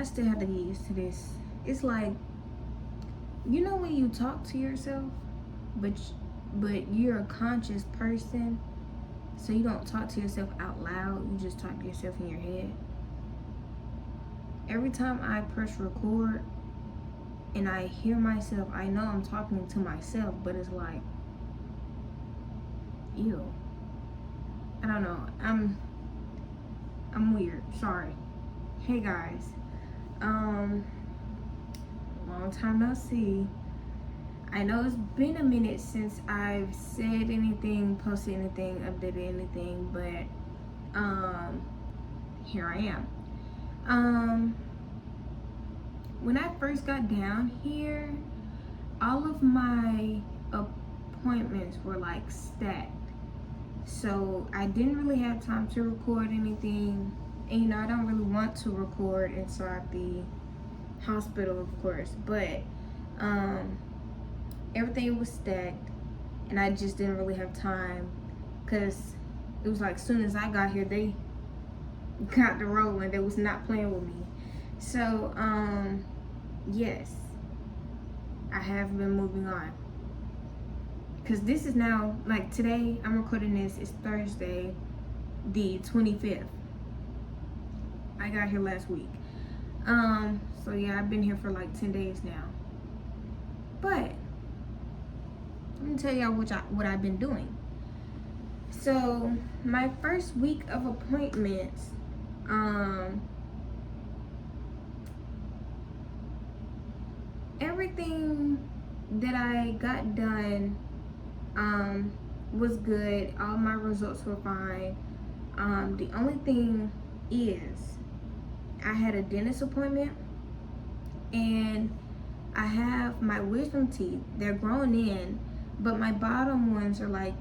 I still have to get used to this. It's like, you know when you talk to yourself, but you're a conscious person, so you don't talk to yourself out loud, you just talk to yourself in your head. Every time I press record and I hear myself, I know I'm talking to myself, but it's like, ew. I don't know. I'm weird. Sorry. Hey guys. Long time no see. I know it's been a minute since I've said anything, posted anything, updated anything, but here I am. When I first got down here, all of my appointments were like stacked. So I didn't really have time to record anything. And you know, I don't really want to record inside the hospital, of course, but everything was stacked and I just didn't really have time, because it was like as soon as I got here, they got the rolling. They was not playing with me. So yes, I have been moving on, because this is now, like, today I'm recording this, it's Thursday the 25th. I got here last week. So yeah, I've been here for like 10 days now. But let me tell y'all what I've been doing. So my first week of appointments, everything that I got done was good. All my results were fine. The only thing is, I had a dentist appointment, and I have my wisdom teeth. They're growing in, but my bottom ones are like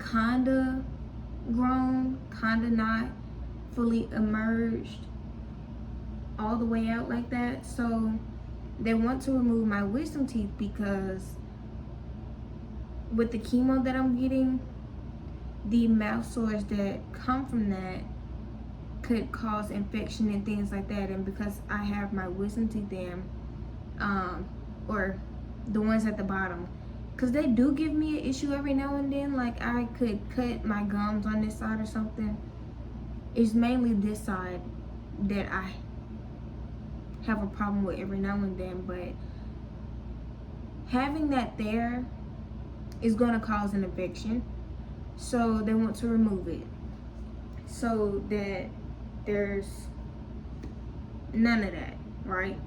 kinda grown, kinda not fully emerged all the way out like that. So they want to remove my wisdom teeth, because with the chemo that I'm getting, the mouth sores that come from that could cause infection and things like that. And because I have my wisdom teeth in, or the ones at the bottom, because they do give me an issue every now and then, like I could cut my gums on this side or something. It's mainly this side that I have a problem with every now and then, but having that there is going to cause an infection, so they want to remove it so that there's none of that, right?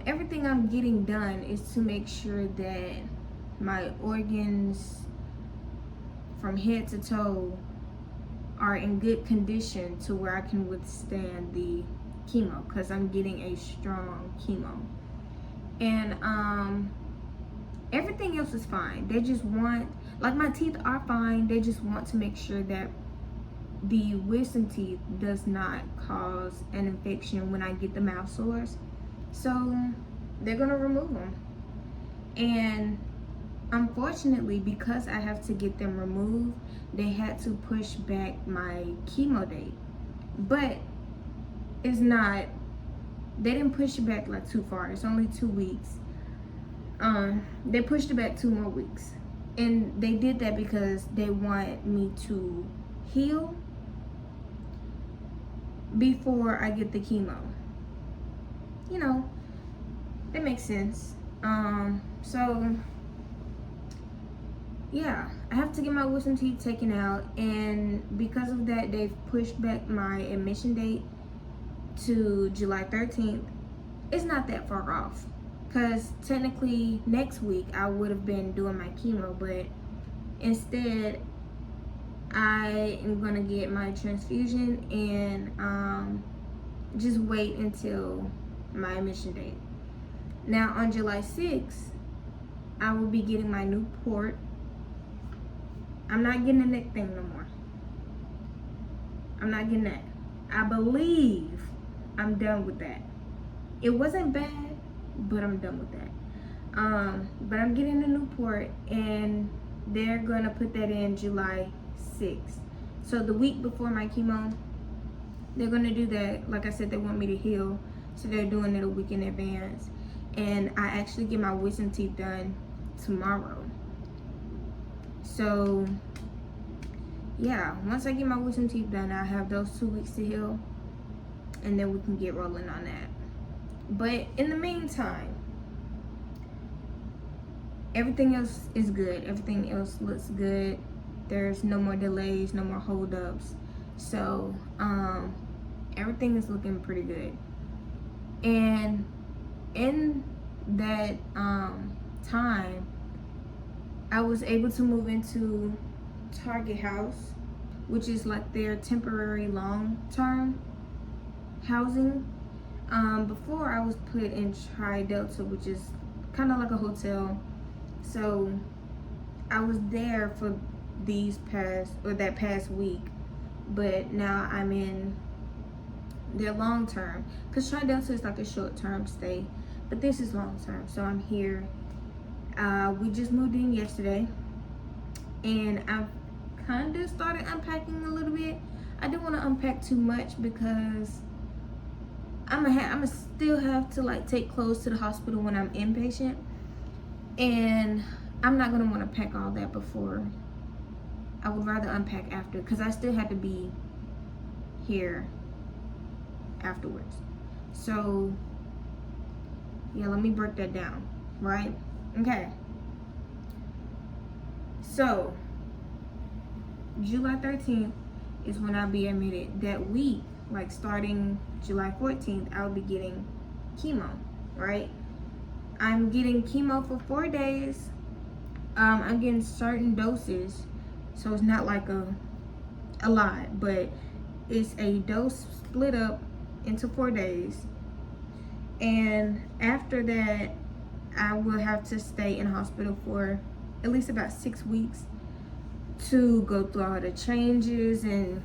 Everything I'm getting done is to make sure that my organs from head to toe are in good condition to where I can withstand the chemo, because I'm getting a strong chemo. And everything else is fine. They just want, like, my teeth are fine, they just want to make sure that the wisdom teeth does not cause an infection when I get the mouth sores. So they're gonna remove them. And unfortunately, because I have to get them removed, they had to push back my chemo date. But it's not, they didn't push it back like too far. It's only 2 weeks. They pushed it back 2 more weeks. And they did that because they want me to heal before I get the chemo. You know, that makes sense. So yeah, I have to get my wisdom teeth taken out, and because of that, they've pushed back my admission date to July 13th. It's not that far off, because technically next week I would have been doing my chemo, but instead I am gonna get my transfusion and just wait until my admission date. Now on July 6th, I will be getting my new port. I'm not getting a neck thing no more. I'm not getting that. I believe I'm done with that. It wasn't bad, but I'm done with that. But I'm getting a new port, and they're gonna put that in July 6th. So the week before my chemo, they're gonna do that. Like I said, they want me to heal, so they're doing it a week in advance. And I actually get my wisdom teeth done tomorrow. So yeah, once I get my wisdom teeth done, I have those 2 weeks to heal, and then we can get rolling on that. But in the meantime, everything else is good. Everything else looks good. There's no more delays, no more holdups. So everything is looking pretty good. And in that time, I was able to move into Target House, which is like their temporary long-term housing. Before I was put in Tri-Delta, which is kind of like a hotel. So I was there for that past week, but now I'm in their long-term, because Tri-Delta is like a short-term stay, but this is long-term. So I'm here. We just moved in yesterday, and I've kind of started unpacking a little bit. I didn't want to unpack too much because I'ma still have to like take clothes to the hospital when I'm inpatient, and I'm not gonna want to pack all that before. I would rather unpack after, because I still have to be here afterwards. So yeah, let me break that down, right? Okay, so July 13th is when I'll be admitted. That week, like starting July 14th, I'll be getting chemo, right? I'm getting chemo for 4 days. I'm getting certain doses, so it's not like a lot, but it's a dose split up into 4 days. And after that, I will have to stay in hospital for at least about 6 weeks to go through all the changes, and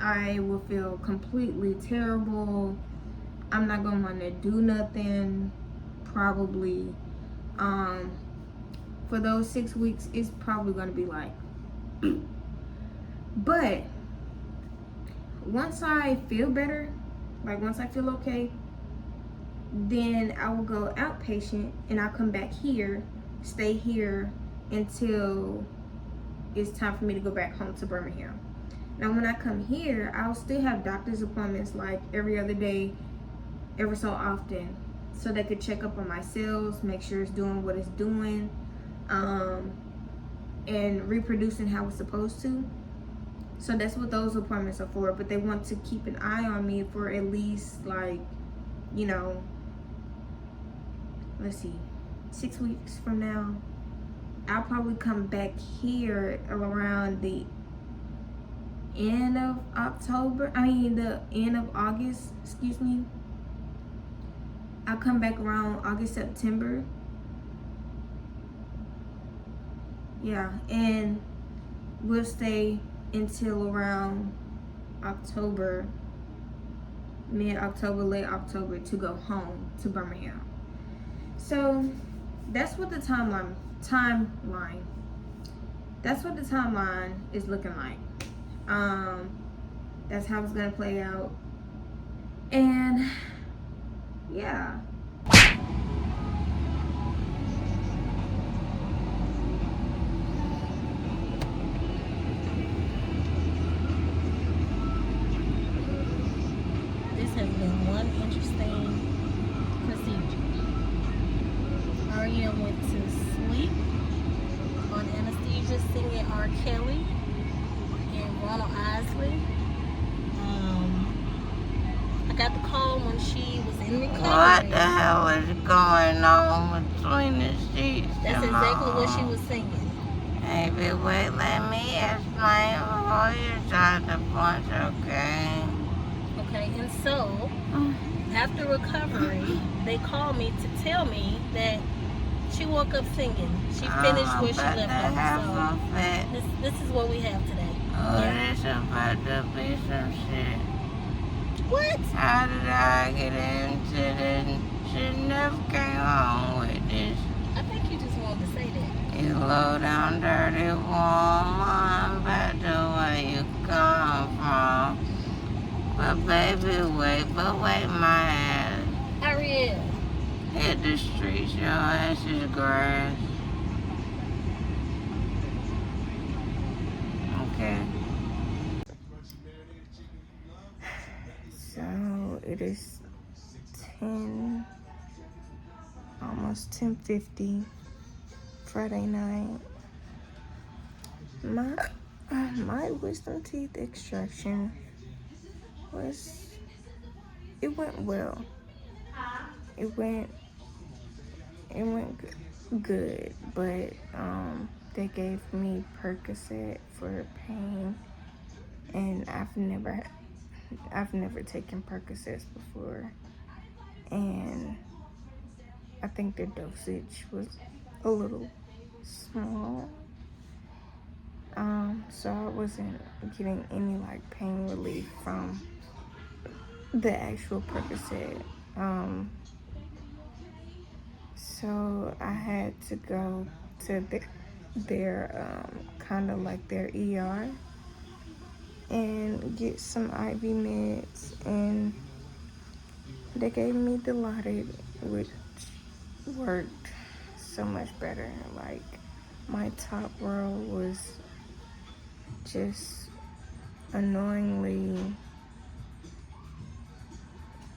I will feel completely terrible. I'm not gonna want to do nothing, probably. For those 6 weeks, it's probably gonna be like, but once I feel better, like once I feel okay, then I will go outpatient, and I'll come back here, stay here until it's time for me to go back home to Birmingham. Now when I come here, I'll still have doctor's appointments like every other day, every so often, so they could check up on my cells, make sure it's doing what it's doing, and reproducing how it's supposed to. So that's what those appointments are for. But they want to keep an eye on me for at least, like, you know, let's see, 6 weeks from now. I'll probably come back here around the end of October. The end of August, excuse me. I'll come back around August, September. Yeah, and we'll stay until around October, mid-October, late October, to go home to Birmingham. So that's what the timeline. That's what the timeline is looking like. That's how it's gonna play out. And yeah. This has been one interesting procedure. Aria went to sleep on anesthesia singing R. Kelly and Ronald Isley. I got the call when she was in recovery. What the hell is going on between the sheets? That's exactly what she was singing. Hey, but wait, let me explain before you start the punch, okay? Okay, and so after recovery, they called me to tell me that she woke up singing. She finished where she left off. So this is what we have today. Oh, this is about to be some shit. What? How did I get into this? She never came home with this. I think you just wanted to say that. You low down dirty woman, back to where you come from. baby, wait, but wait my ass. Ariel. Hit the streets, your ass is grass. Okay. So it is 10, almost 10:50, Friday night. My wisdom teeth extraction it went well. It went good, but they gave me Percocet for pain, and I've never taken Percocets before, and I think the dosage was a little small. So I wasn't getting any like pain relief from the actual Percocet. So I had to go to their kind of like their ER and get some IV meds, and they gave me Dilaudid, which worked so much better. Like, my top row was just annoyingly,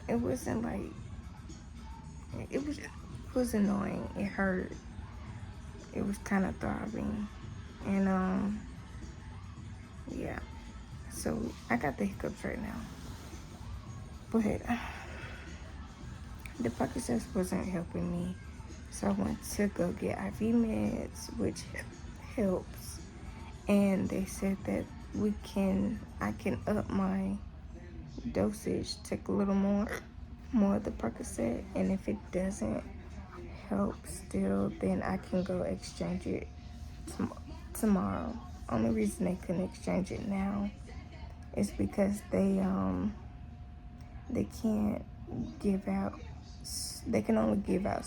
it wasn't like, it was annoying. It hurt. It was kind of throbbing, and yeah. So I got the hiccups right now, but the Percocets wasn't helping me, so I went to go get IV meds, which helps. And they said that I can up my dosage, take a little more of the Percocet, and if it doesn't help still, then I can go exchange it tomorrow. Only reason they couldn't exchange it now is because they can't give out, they can only give out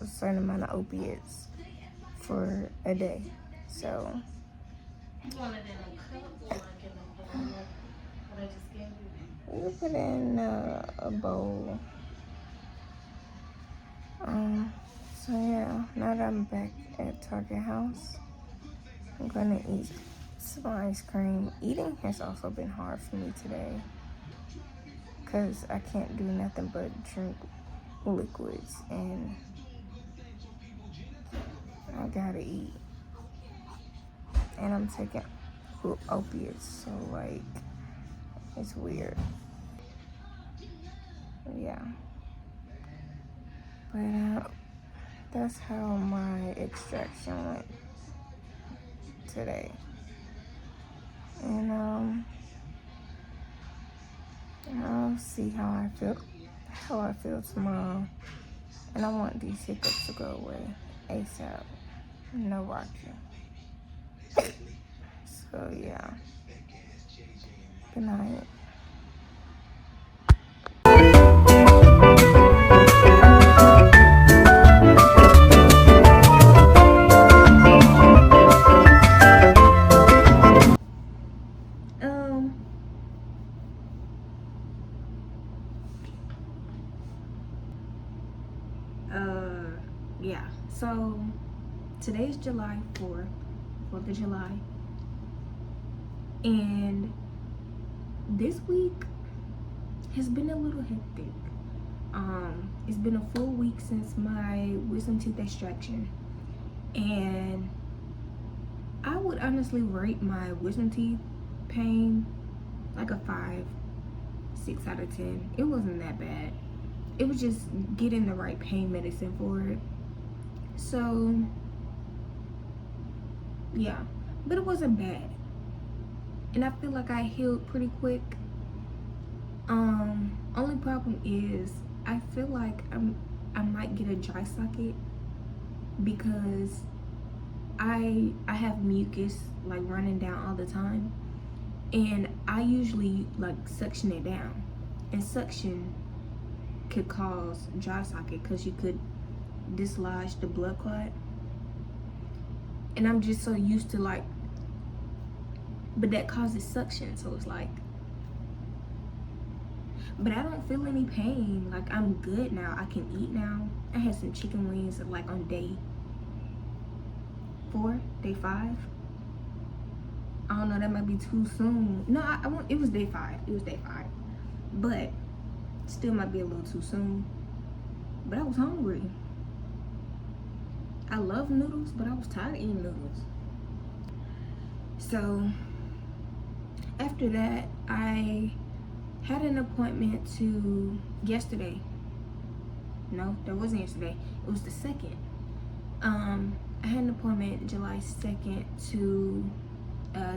a certain amount of opiates for a day. So You wanted it in a cup or like in a what I just gave you? we put it in a bowl. So yeah, now that I'm back at Target House, I'm gonna eat some ice cream. Eating has also been hard for me today, because I can't do nothing but drink liquids, and I gotta eat. And I'm taking opiates, so like, it's weird. Yeah. But that's how my extraction went today. And I'll see how I feel tomorrow. And I want these hiccups to go away ASAP. No watching. So yeah. Good night. Yeah. So today's July 4th of July. And this week has been a little hectic. It's been a full week since my wisdom teeth extraction, and I would honestly rate my wisdom teeth pain like a 5, 6 out of 10. It wasn't that bad. It was just getting the right pain medicine for it. So yeah, but it wasn't bad, and I feel like I healed pretty quick. Only problem is I feel like I might get a dry socket, because I have mucus like running down all the time, and I usually like suction it down, and suction could cause dry socket because you could dislodge the blood clot, and I'm just so used to like, but that causes suction, so it's like But I don't feel any pain. Like, I'm good now. I can eat now. I had some chicken wings like on day 4, day 5. I don't know, that might be too soon. No, I won't. It was day 5. It was day 5. But still might be a little too soon. But I was hungry. I love noodles, but I was tired of eating noodles. So after that, I had an appointment to yesterday. No, that wasn't yesterday. It was the 2nd. I had an appointment July 2nd to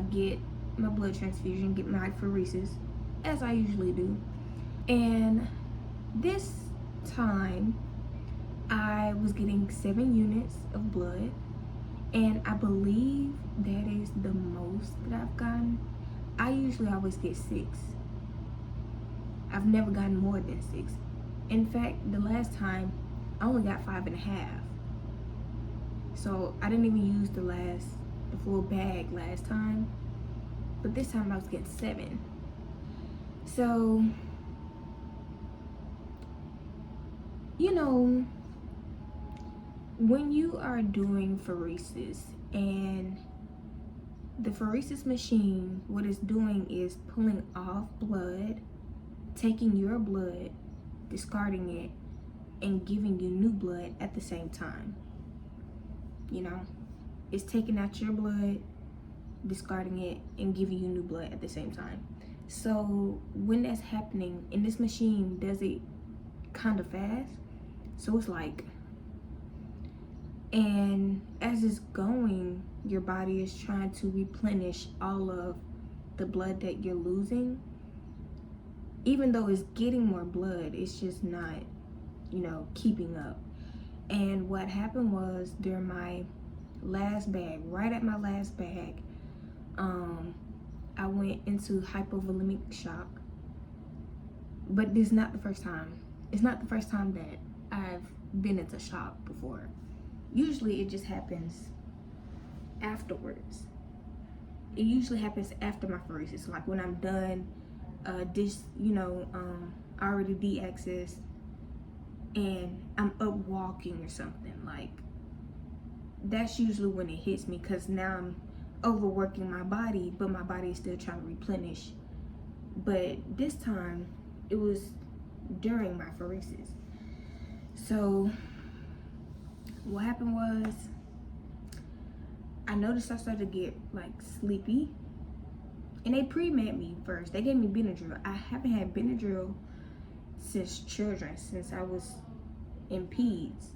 get my blood transfusion, get my apheresis, as I usually do. And this time, I was getting 7 units of blood, and I believe that is the most that I've gotten. I usually always get 6. I've never gotten more than 6. In fact, the last time I only got 5.5. So I didn't even use the full bag last time, but this time I was getting 7. So, you know, when you are doing pheresis, and the pheresis machine, what it's doing is pulling off blood, taking your blood, discarding it, and giving you new blood at the same time. You know, it's taking out your blood, discarding it, and giving you new blood at the same time. So when that's happening, and this machine does it kind of fast, so it's like, and as it's going, your body is trying to replenish all of the blood that you're losing. Even though it's getting more blood, it's just not, you know, keeping up. And what happened was, during my last bag, right at my last bag, I went into hypovolemic shock. But this is not the first time. It's not the first time that I've been into shock before. Usually it just happens afterwards. It usually happens after my pheresis. Like when I'm done, already de-accessed, and I'm up walking or something. Like, that's usually when it hits me, because now I'm overworking my body, but my body is still trying to replenish. But this time, it was during my pheresis. So what happened was, I noticed I started to get like sleepy, and they pre-med me first. They gave me Benadryl. I haven't had Benadryl since children, since I was in peds.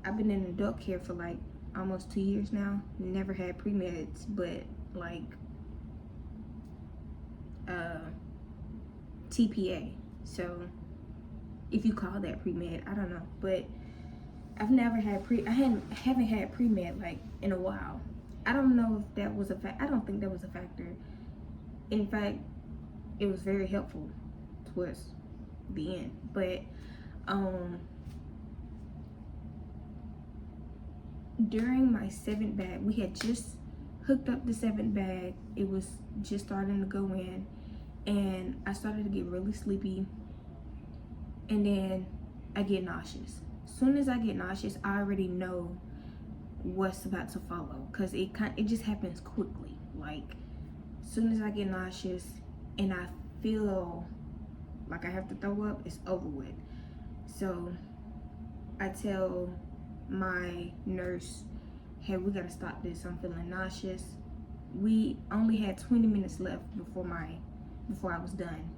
I've been in adult care for like almost 2 years now. Never had pre-meds, but like TPA. So if you call that pre-med, I don't know, but I've never had haven't had pre-med like in a while. I don't know if that was a fact. I don't think that was a factor. In fact, it was very helpful towards the end. But during my 7th bag, we had just hooked up the 7th bag. It was just starting to go in, and I started to get really sleepy, and then I get nauseous. As soon as I get nauseous, I already know what's about to follow, because it just happens quickly. Like, as soon as I get nauseous and I feel like I have to throw up, it's over with. So I tell my nurse, hey, we gotta stop this. I'm feeling nauseous. We only had 20 minutes left before I was done.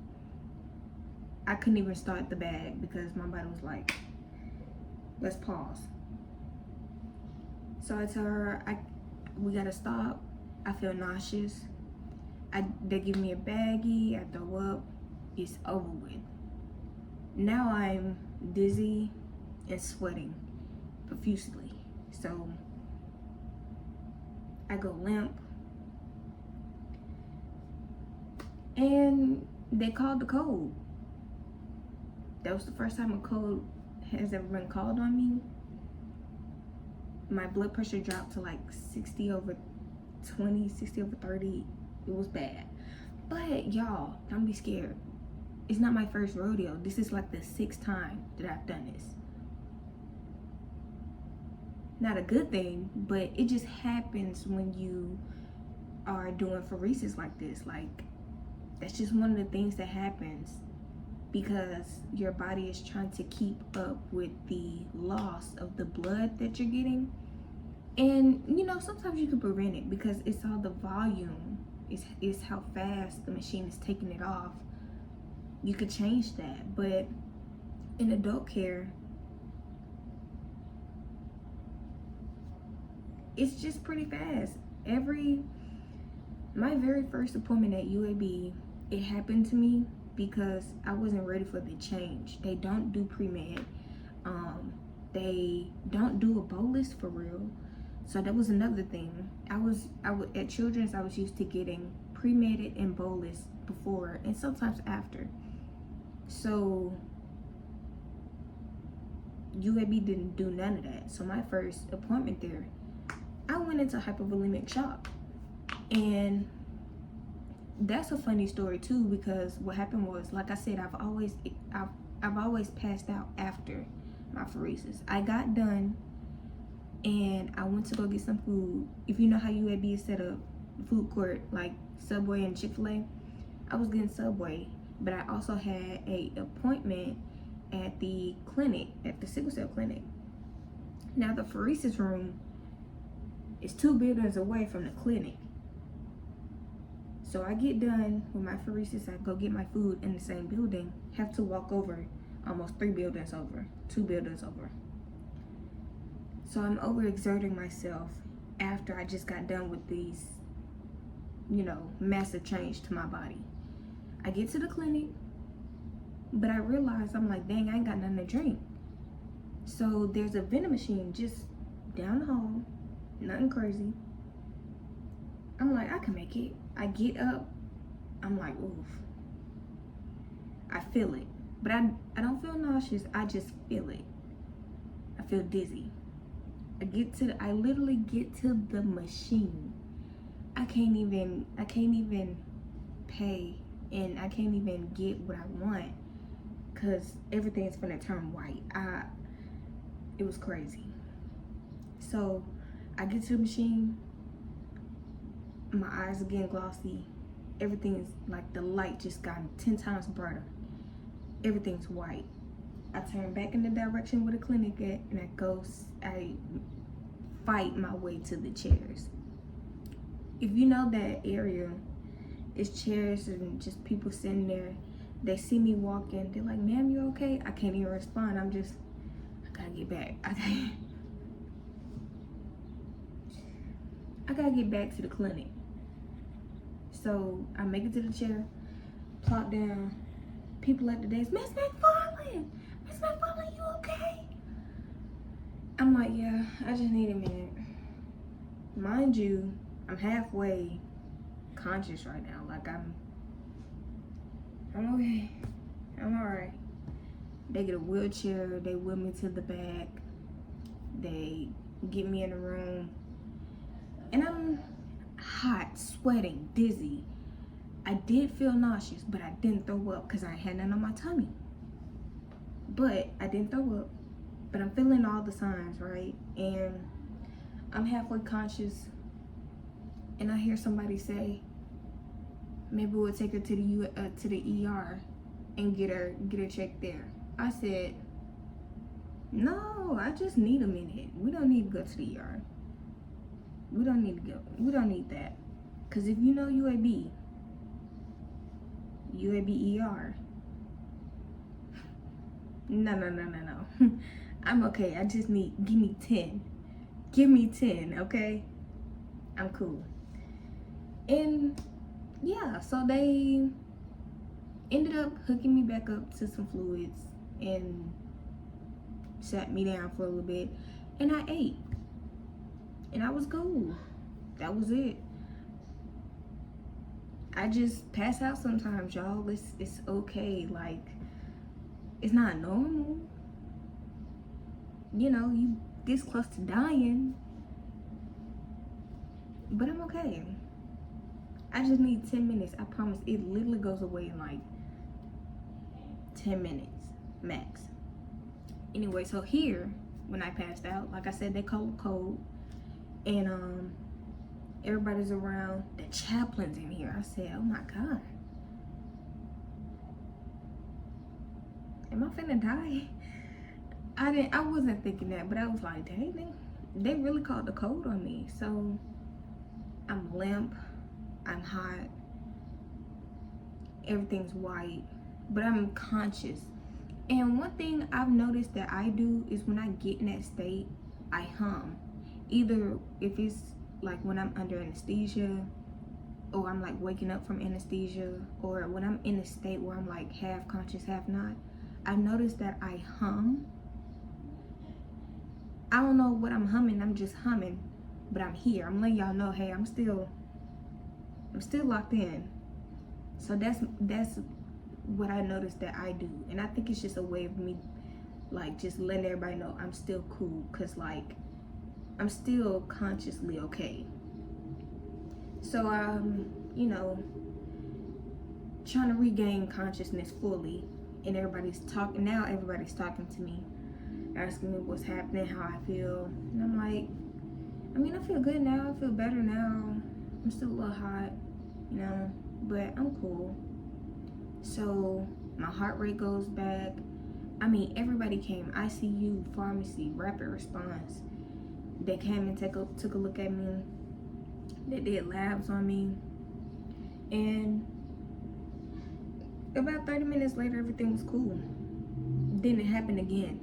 I couldn't even start the bag because my body was like, let's pause. So I tell her, we gotta stop. I feel nauseous. They give me a baggie, I throw up, it's over with. Now I'm dizzy and sweating profusely. So I go limp, and they called the code. That was the first time a code has ever been called on me. My blood pressure dropped to like 60/20, 60/30. It was bad. But y'all, don't be scared. it's not my first rodeo. This is like the 6th time that I've done this. Not a good thing, but it just happens when you are doing pheresis like this. Like, that's just one of the things that happens because your body is trying to keep up with the loss of the blood that you're getting. And you know, sometimes you can prevent it because it's all the volume, it's how fast the machine is taking it off. You could change that, but in adult care, it's just pretty fast. My very first appointment at UAB, it happened to me because I wasn't ready for the change. They don't do pre-med. They don't do a bolus for real. So that was another thing. I was at Children's, I was used to getting pre-med and bolus before and sometimes after. So UAB didn't do none of that. So my first appointment there, I went into hypovolemic shock. And that's a funny story too, because what happened was, like I said, I've always passed out after my pheresis. I got done and I went to go get some food. If you know how UAB is set up, food court like Subway and Chick-fil-A, I was getting Subway, but I also had a appointment at the clinic, at the sickle cell clinic. Now the pheresis room is 2 buildings away from the clinic. So I get done with my pheresis, I go get my food in the same building, have to walk over almost 3 buildings over, 2 buildings over. So I'm overexerting myself after I just got done with these, you know, massive change to my body. I get to the clinic, but I realize, I'm like, dang, I ain't got nothing to drink. So there's a vending machine just down the hall, nothing crazy. I'm like, I can make it. I get up, I'm like, oof. I feel it, but I don't feel nauseous, I just feel it. I feel dizzy. I literally get to the machine. I can't even pay, and I can't even get what I want because everything's gonna turn white. It was crazy. So I get to the machine, my eyes are getting glossy. Everything is like the light just got 10 times brighter. Everything's white. I turn back in the direction where the clinic at, and I fight my way to the chairs. If you know that area, it's chairs and just people sitting there. They see me walking, they're like, ma'am, you okay? I can't even respond. I gotta get back. I gotta get back to the clinic. So I make it to the chair, plop down. People at the desk, Miss McFarland, you okay? I'm like, yeah, I just need a minute. Mind you, I'm halfway conscious right now. Like I'm okay. I'm alright. They get a wheelchair, they wheel me to the back, they get me in the room, and I'm hot, sweating, dizzy. I did feel nauseous, but I didn't throw up because I had none on my tummy. But I didn't throw up, but I'm feeling all the signs, right? And I'm halfway conscious, and I hear somebody say, maybe we'll take her to the ER and get her checked there. I said, no, I just need a minute. We don't need to go to the ER. We don't need to go. We don't need that. Because if you know UAB ER, no. I'm okay. I just need, give me 10. Give me 10, okay? I'm cool. And yeah, so they ended up hooking me back up to some fluids and sat me down for a little bit, and I ate. And I was cool. That was it. I just pass out sometimes, y'all. It's okay. Like, it's not normal. You know, you this close to dying. But I'm okay. I just need 10 minutes. I promise. It literally goes away in like 10 minutes max. Anyway, so here, when I passed out, like I said, they called code, and everybody's around. The chaplain's in here. I said, oh my God, am I finna die? I wasn't thinking that, but I was like, dang, they really called the code on me. So I'm limp, I'm hot, everything's white, but I'm conscious. And one thing I've noticed that I do is when I get in that state, I hum. Either if it's like when I'm under anesthesia, or I'm like waking up from anesthesia, or when I'm in a state where I'm like half conscious, half not, I've noticed that I hum. I don't know what I'm humming, I'm just humming, but I'm here. I'm letting y'all know, hey, I'm still locked in. So that's what I noticed that I do. And I think it's just a way of me like just letting everybody know I'm still cool, cause like I'm still consciously okay. So you know, trying to regain consciousness fully, and everybody's talking to me, asking me what's happening, how I feel, and I'm like, I mean, I feel good now, I feel better now. I'm still a little hot, you know, but I'm cool. So my heart rate goes back. I mean, everybody came, ICU, pharmacy, rapid response. They came and took a look at me. They did labs on me. And about 30 minutes later, everything was cool. Then it happened again.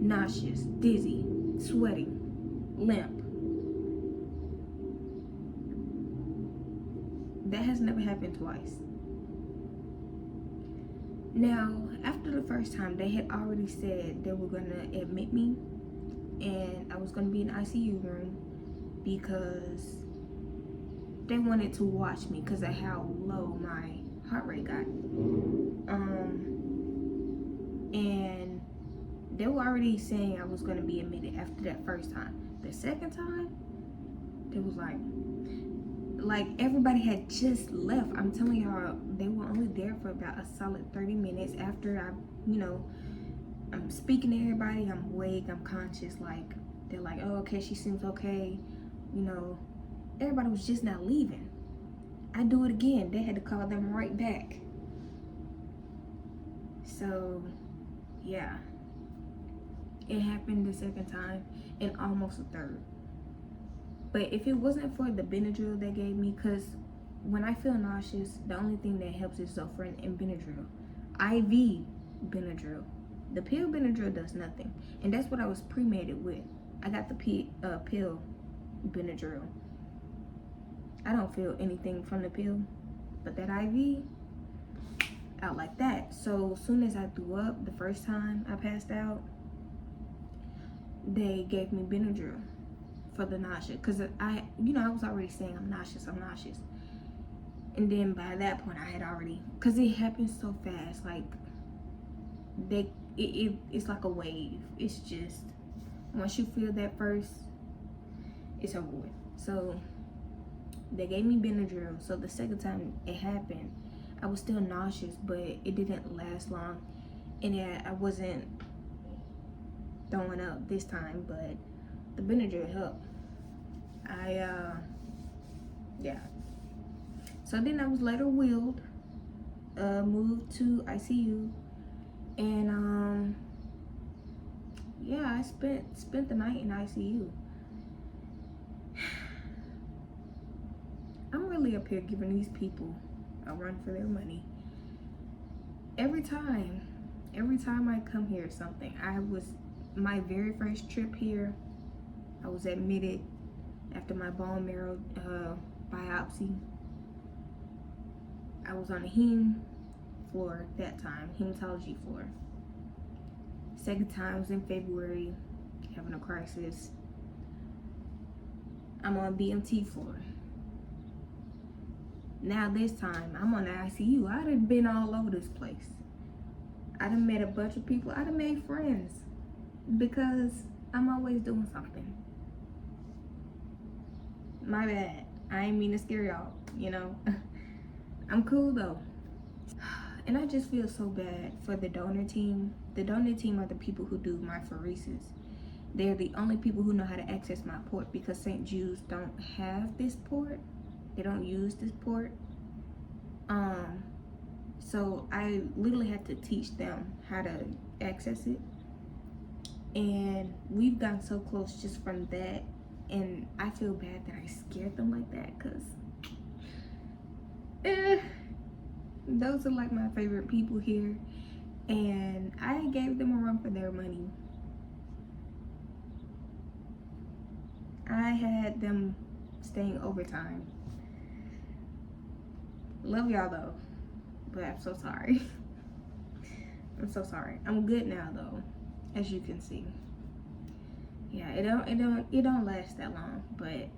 Nauseous, dizzy, sweating, limp. That has never happened twice. Now, after the first time, they had already said they were gonna admit me, and I was gonna be in the ICU room because they wanted to watch me because of how low my heart rate got. And they were already saying I was gonna be admitted after that first time. The second time, they was like everybody had just left. I'm telling y'all, they were only there for about a solid 30 minutes after I'm speaking to everybody, I'm awake, I'm conscious, like they're like, oh, okay, she seems okay, you know. Everybody was just not leaving. I do it again. They had to call them right back. So yeah, it happened the second time and almost the third. But if it wasn't for the Benadryl they gave me, because when I feel nauseous, the only thing that helps is Zofran and Benadryl. IV Benadryl. The pill Benadryl does nothing. And that's what I was pre-mated with. I got the pill Benadryl. I don't feel anything from the pill. But that IV, out like that. So as soon as I threw up the first time I passed out, they gave me Benadryl for the nausea, because I was already saying I'm nauseous, and then by that point I had already, because it happened so fast, like it's like a wave. It's just once you feel that first, it's over with. So they gave me Benadryl. So the second time it happened, I was still nauseous, but it didn't last long, and I wasn't throwing up this time, but the Benadryl helped. Yeah. So then I was later wheeled, moved to ICU, and yeah, I spent the night in ICU. I'm really up here giving these people a run for their money. Every time I come here or something, my very first trip here, I was admitted after my bone marrow biopsy. I was on the heme floor that time, hematology floor. Second time was in February, having a crisis. I'm on BMT floor. Now this time, I'm on the ICU. I done been all over this place. I done met a bunch of people. I done made friends because I'm always doing something. My bad. I ain't mean to scare y'all, you know. I'm cool though. And I just feel so bad for the donor team. The donor team are the people who do my phoresis. They're the only people who know how to access my port because St. Jude's don't have this port. They don't use this port. So I literally had to teach them how to access it. And we've gotten so close just from that. And I feel bad that I scared them like that because those are like my favorite people here. And I gave them a run for their money. I had them staying overtime. Love y'all though, but I'm so sorry. I'm so sorry. I'm good now though, as you can see. Yeah, it don't last that long, but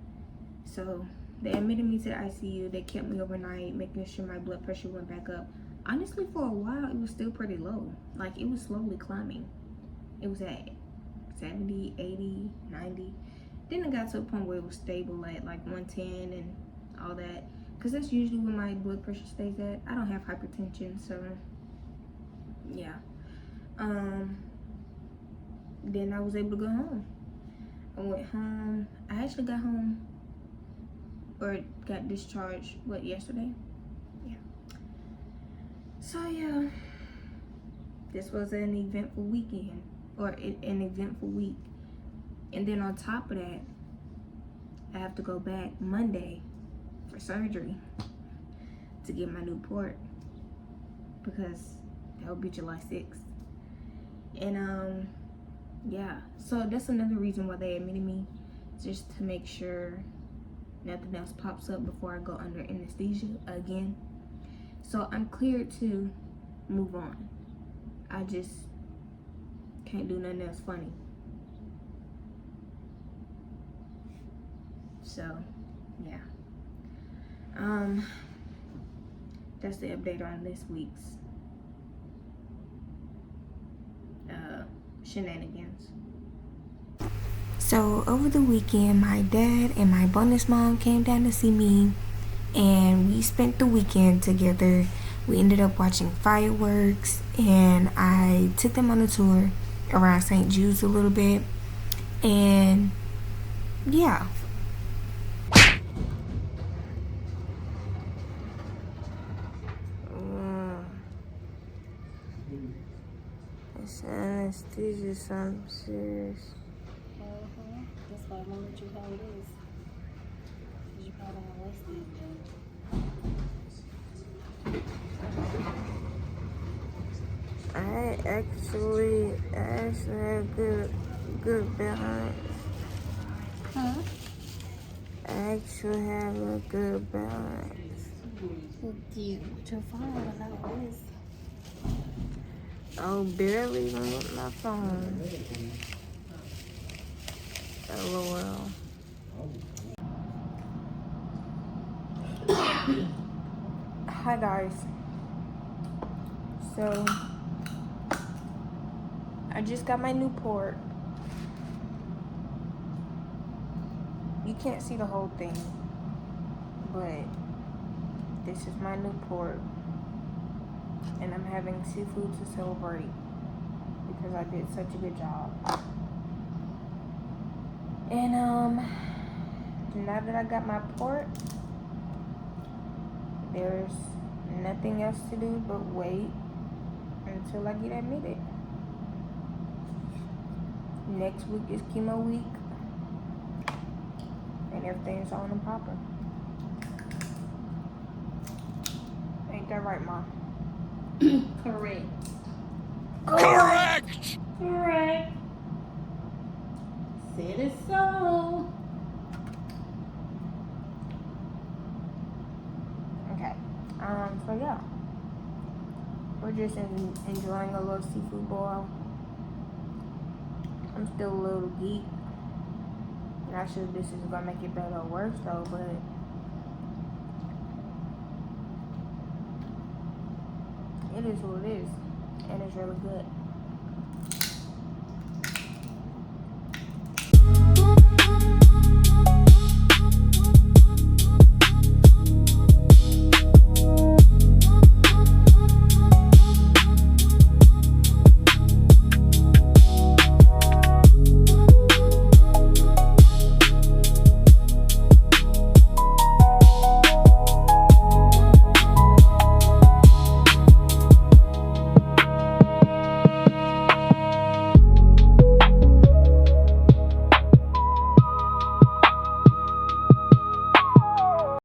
so they admitted me to the ICU. They kept me overnight, making sure my blood pressure went back up. Honestly, for a while, it was still pretty low. Like, it was slowly climbing. It was at 70, 80, 90. Then it got to a point where it was stable at like 110 and all that. Because that's usually where my blood pressure stays at. I don't have hypertension, so yeah. Then I was able to go home. I went home. I actually got home or got discharged, yesterday? Yeah. So yeah, this was an eventful weekend, or an eventful week. And then on top of that, I have to go back Monday for surgery to get my new port because that will be July 6th. And yeah, so that's another reason why they admitted me, just to make sure nothing else pops up before I go under anesthesia again. So I'm cleared to move on. I just can't do nothing else funny. So yeah, that's the update on this week's shenanigans. So over the weekend, my dad and my bonus mom came down to see me, and we spent the weekend together. We ended up watching fireworks, and I took them on a tour around St. Jude's a little bit, and yeah. It's anesthesia, something serious. That's why I won't let you how it is. Because you probably have less than I actually have good balance. Huh? I actually have a good balance. You, your phone, how it is. Oh, barely even with my phone. LOL. Hi guys. So I just got my new port. You can't see the whole thing, but this is my new port, and I'm having seafood to celebrate because I did such a good job. And now that I got my port, there's nothing else to do but wait until I get admitted. Next week is chemo week, and everything's on and popping. Ain't that right, Mom? Correct. Correct! Correct. Said it so. Okay. So yeah, we're just enjoying a little seafood boil. I'm still a little geek. Not sure if this is gonna make it better or worse though, but it is what it is, and it's really good.